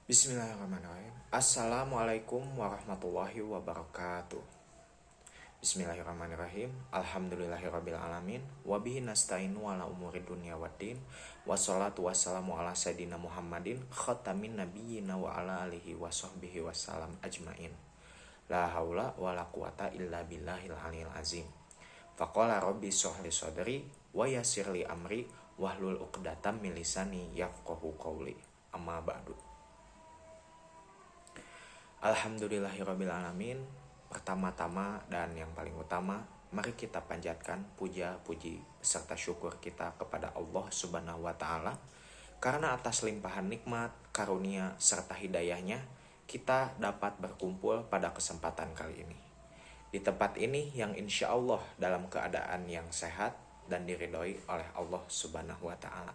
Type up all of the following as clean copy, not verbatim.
Bismillahirrahmanirrahim. Assalamualaikum warahmatullahi wabarakatuh. Bismillahirrahmanirrahim. Alhamdulillahirabbil alamin. Wabihi nasta'inu ala umuri dunya waddin. Wassalatu wassalamu ala sayyidina Muhammadin khatamin nabiyyina wa ala alihi wa sahbihi wassalam ajmain. La haula wala quwata illa billahil aliyil azim. Faqala rabbi shrah li sadri wa yassir li amri wahlul 'uqdatam min lisani yafqahu qawli. Amma ba'du. Alhamdulillahirrabbilalamin. Pertama-tama dan yang paling utama, mari kita panjatkan puja, puji, beserta syukur kita kepada Allah Subhanahu wa Ta'ala. Karena atas limpahan nikmat, karunia, serta hidayahnya, kita dapat berkumpul pada kesempatan kali ini. Di tempat ini yang insya Allah dalam keadaan yang sehat dan diridhoi oleh Allah Subhanahu wa Ta'ala.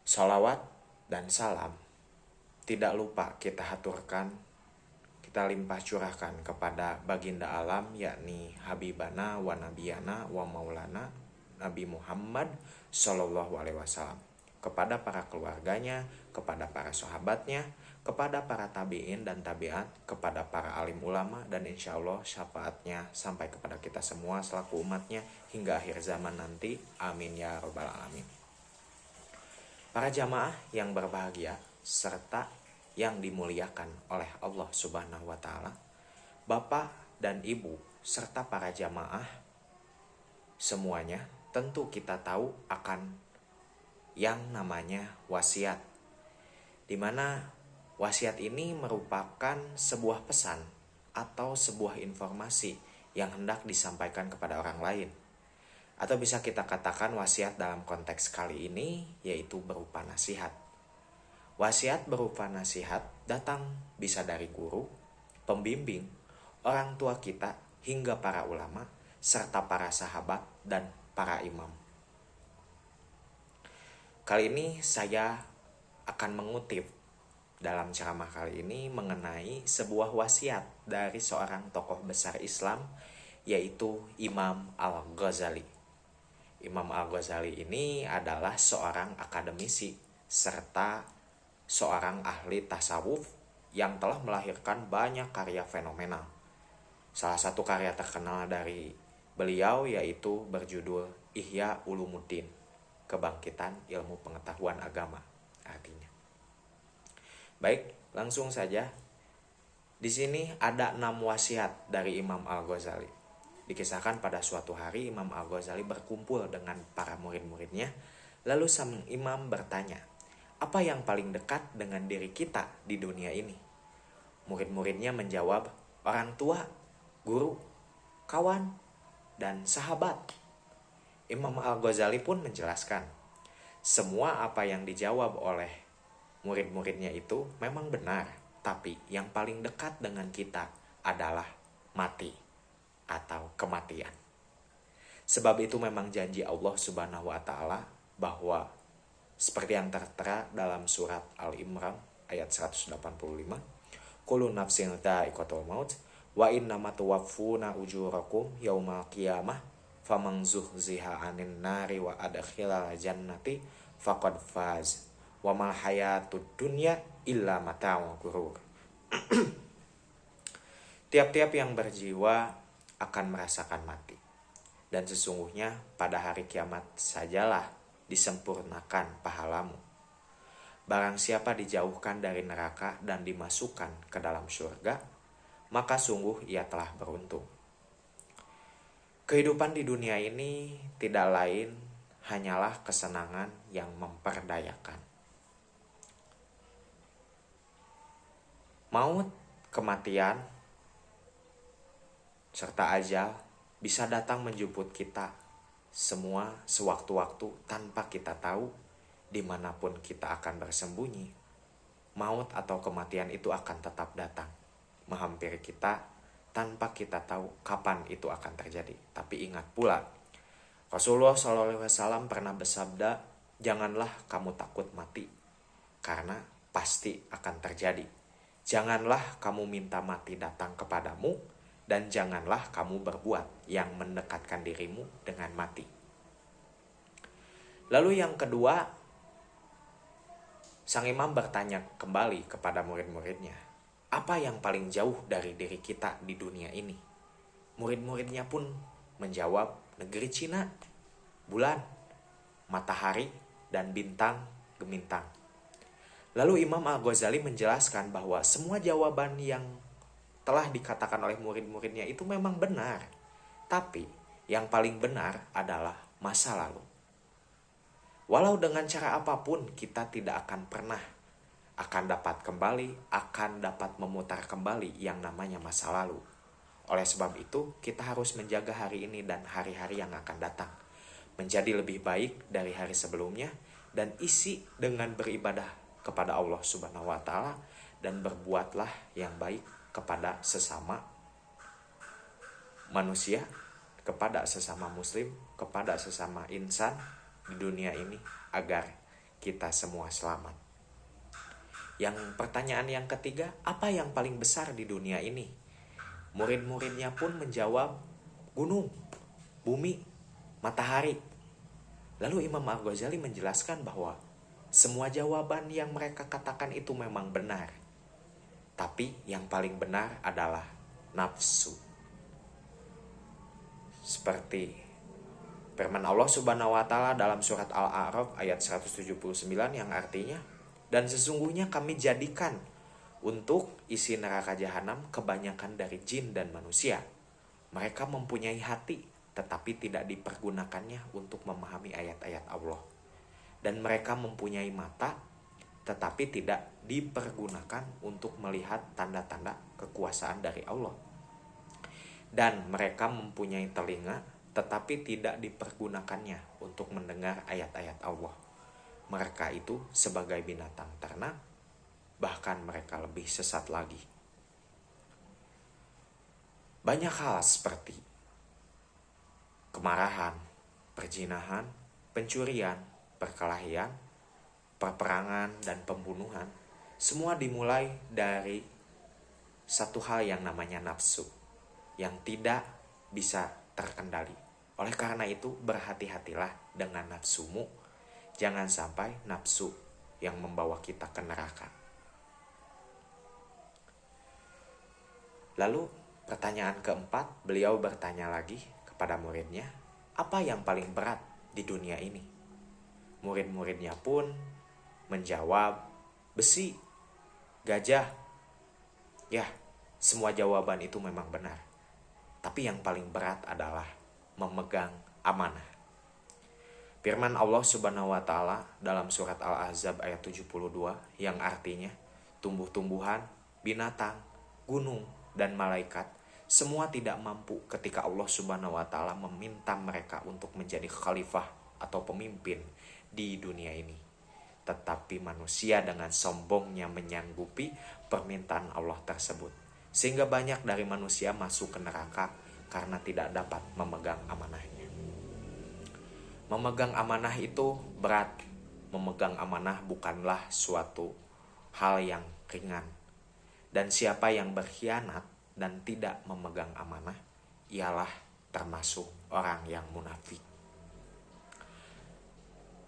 Salawat dan salam tidak lupa kita haturkan, kita limpah curahkan kepada baginda alam, yakni Habibana wa Nabiyana wa Maulana Nabi Muhammad Sallallahu Alaihi Wasallam, kepada para keluarganya, kepada para sahabatnya, kepada para tabi'in dan tabi'at, kepada para alim ulama, dan insya Allah syafaatnya sampai kepada kita semua selaku umatnya hingga akhir zaman nanti. Amin ya robbal alamin. Para jamaah yang berbahagia serta yang dimuliakan oleh Allah Subhanahu wa Ta'ala, Bapak dan Ibu serta para jamaah semuanya, tentu kita tahu akan yang namanya wasiat, di mana wasiat ini merupakan sebuah pesan atau sebuah informasi yang hendak disampaikan kepada orang lain, atau bisa kita katakan wasiat dalam konteks kali ini yaitu berupa nasihat. Wasiat berupa nasihat datang bisa dari guru, pembimbing, orang tua kita, hingga para ulama, serta para sahabat dan para imam. Kali ini saya akan mengutip dalam ceramah kali ini mengenai sebuah wasiat dari seorang tokoh besar Islam, yaitu Imam Al-Ghazali. Imam Al-Ghazali ini adalah seorang akademisi serta seorang ahli tasawuf yang telah melahirkan banyak karya fenomenal. Salah satu karya terkenal dari beliau yaitu berjudul Ihya Ulumuddin, Kebangkitan Ilmu Pengetahuan Agama artinya. Baik, langsung saja. Di sini ada 6 wasiat dari Imam Al-Ghazali. Dikisahkan pada suatu hari Imam Al-Ghazali berkumpul dengan para murid-muridnya, lalu sang imam bertanya, apa yang paling dekat dengan diri kita di dunia ini? Murid-muridnya menjawab, orang tua, guru, kawan, dan sahabat. Imam Al-Ghazali pun menjelaskan, semua apa yang dijawab oleh murid-muridnya itu memang benar, tapi yang paling dekat dengan kita adalah mati atau kematian. Sebab itu memang janji Allah Subhanahu wa Ta'ala bahwa seperti yang tertera dalam surat Al-Imran ayat 185, kullu nafsin dha'iqatul maut wa innama tuwaffuna ujurakum yaumal qiyamah faman zuhziha 'anil nari wa adkhilal jannati faqad faz wa mal hayatud dunya illa mata'ul ghurur. Tiap-tiap yang berjiwa akan merasakan mati, dan sesungguhnya pada hari kiamat sajalah disempurnakan pahalamu. Barang siapa dijauhkan dari neraka dan dimasukkan ke dalam surga, maka sungguh ia telah beruntung. Kehidupan di dunia ini tidak lain hanyalah kesenangan yang memperdayakan. Maut, kematian, serta ajal bisa datang menjemput kita semua sewaktu-waktu tanpa kita tahu dimanapun kita akan bersembunyi. Maut atau kematian itu akan tetap datang menghampiri kita tanpa kita tahu kapan itu akan terjadi. Tapi ingat pula, Rasulullah SAW pernah bersabda, janganlah kamu takut mati, karena pasti akan terjadi. Janganlah kamu minta mati datang kepadamu, dan janganlah kamu berbuat yang mendekatkan dirimu dengan mati. Lalu yang kedua, Sang imam bertanya kembali kepada murid-muridnya, apa yang paling jauh dari diri kita di dunia ini? Murid-muridnya pun menjawab, negeri Cina, bulan, matahari, dan bintang gemintang. Lalu Imam Al-Ghazali menjelaskan bahwa semua jawaban yang telah dikatakan oleh murid-muridnya itu memang benar. Tapi yang paling benar adalah masa lalu. Walau dengan cara apapun kita tidak akan pernah akan dapat memutar kembali yang namanya masa lalu. Oleh sebab itu, kita harus menjaga hari ini dan hari-hari yang akan datang menjadi lebih baik dari hari sebelumnya dan isi dengan beribadah kepada Allah Subhanahu wa taala dan berbuatlah yang baik kepada sesama manusia, kepada sesama muslim, kepada sesama insan di dunia ini agar kita semua selamat. Yang pertanyaan yang ketiga, apa yang paling besar di dunia ini? Murid-muridnya pun menjawab, gunung, bumi, matahari. Lalu Imam Al-Ghazali menjelaskan bahwa semua jawaban yang mereka katakan itu memang benar. Tapi yang paling benar adalah nafsu. Seperti firman Allah Subhanahu wa taala dalam surat Al-A'raf ayat 179 yang artinya, dan sesungguhnya kami jadikan untuk isi neraka jahanam kebanyakan dari jin dan manusia. Mereka mempunyai hati tetapi tidak dipergunakannya untuk memahami ayat-ayat Allah. Dan mereka mempunyai mata tetapi tidak dipergunakan untuk melihat tanda-tanda kekuasaan dari Allah. Dan mereka mempunyai telinga tetapi tidak dipergunakannya untuk mendengar ayat-ayat Allah. Mereka itu sebagai binatang ternak, bahkan mereka lebih sesat lagi. Banyak hal seperti kemarahan, perzinahan, pencurian, perkelahian, perperangan, dan pembunuhan, semua dimulai dari satu hal yang namanya nafsu, yang tidak bisa terkendali. Oleh karena itu, berhati-hatilah dengan nafsumu. Jangan sampai nafsu yang membawa kita ke neraka. Lalu pertanyaan keempat, beliau bertanya lagi kepada muridnya, apa yang paling berat di dunia ini? Murid-muridnya pun menjawab, besi, gajah. Ya, semua jawaban itu memang benar. Tapi yang paling berat adalah memegang amanah. Firman Allah Subhanahu wa taala dalam surat Al-Ahzab ayat 72 yang artinya, tumbuh-tumbuhan, binatang, gunung, dan malaikat semua tidak mampu ketika Allah Subhanahu wa taala meminta mereka untuk menjadi khalifah atau pemimpin di dunia ini. Tetapi manusia dengan sombongnya menyanggupi permintaan Allah tersebut. Sehingga banyak dari manusia masuk ke neraka karena tidak dapat memegang amanahnya. Memegang amanah itu berat. Memegang amanah bukanlah suatu hal yang ringan. Dan siapa yang berkhianat dan tidak memegang amanah, ialah termasuk orang yang munafik.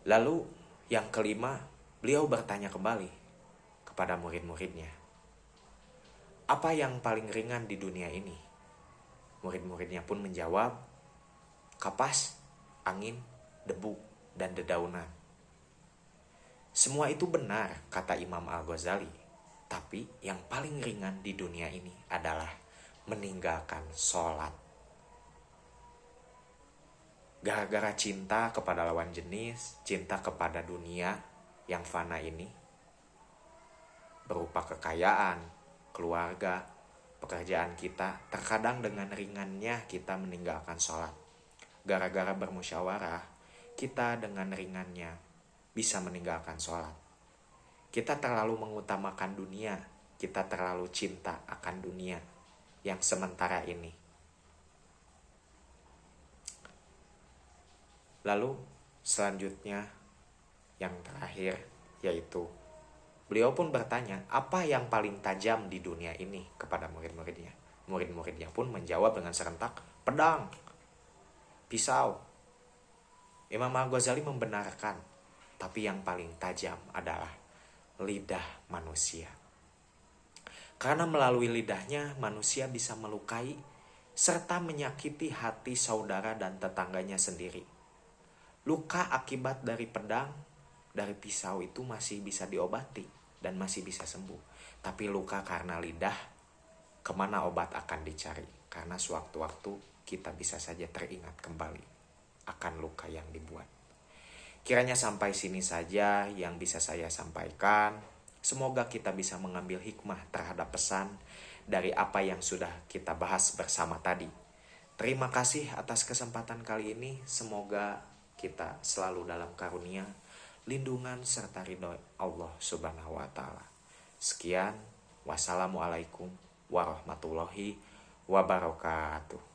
Lalu yang kelima, beliau bertanya kembali kepada murid-muridnya, apa yang paling ringan di dunia ini? Murid-muridnya pun menjawab, kapas, angin, debu, dan dedaunan. Semua itu benar, kata Imam Al-Ghazali. Tapi yang paling ringan di dunia ini adalah meninggalkan sholat. Gara-gara cinta kepada lawan jenis, cinta kepada dunia yang fana ini, berupa kekayaan, keluarga, pekerjaan kita, terkadang dengan ringannya kita meninggalkan sholat. Gara-gara bermusyawarah, kita dengan ringannya bisa meninggalkan sholat. Kita terlalu mengutamakan dunia, kita terlalu cinta akan dunia yang sementara ini. Lalu selanjutnya yang terakhir yaitu beliau pun bertanya, apa yang paling tajam di dunia ini kepada murid-muridnya. Murid-muridnya pun menjawab dengan serentak, pedang, pisau. Imam Al-Ghazali membenarkan, tapi yang paling tajam adalah lidah manusia. Karena melalui lidahnya manusia bisa melukai serta menyakiti hati saudara dan tetangganya sendiri. Luka akibat dari pedang, dari pisau itu masih bisa diobati dan masih bisa sembuh. Tapi luka karena lidah, kemana obat akan dicari? Karena sewaktu-waktu kita bisa saja teringat kembali akan luka yang dibuat. Kiranya sampai sini saja yang bisa saya sampaikan. Semoga kita bisa mengambil hikmah terhadap pesan dari apa yang sudah kita bahas bersama tadi. Terima kasih atas kesempatan kali ini. Semoga kita selalu dalam karunia, lindungan serta ridho Allah Subhanahu wa taala. Sekian, wassalamualaikum warahmatullahi wabarakatuh.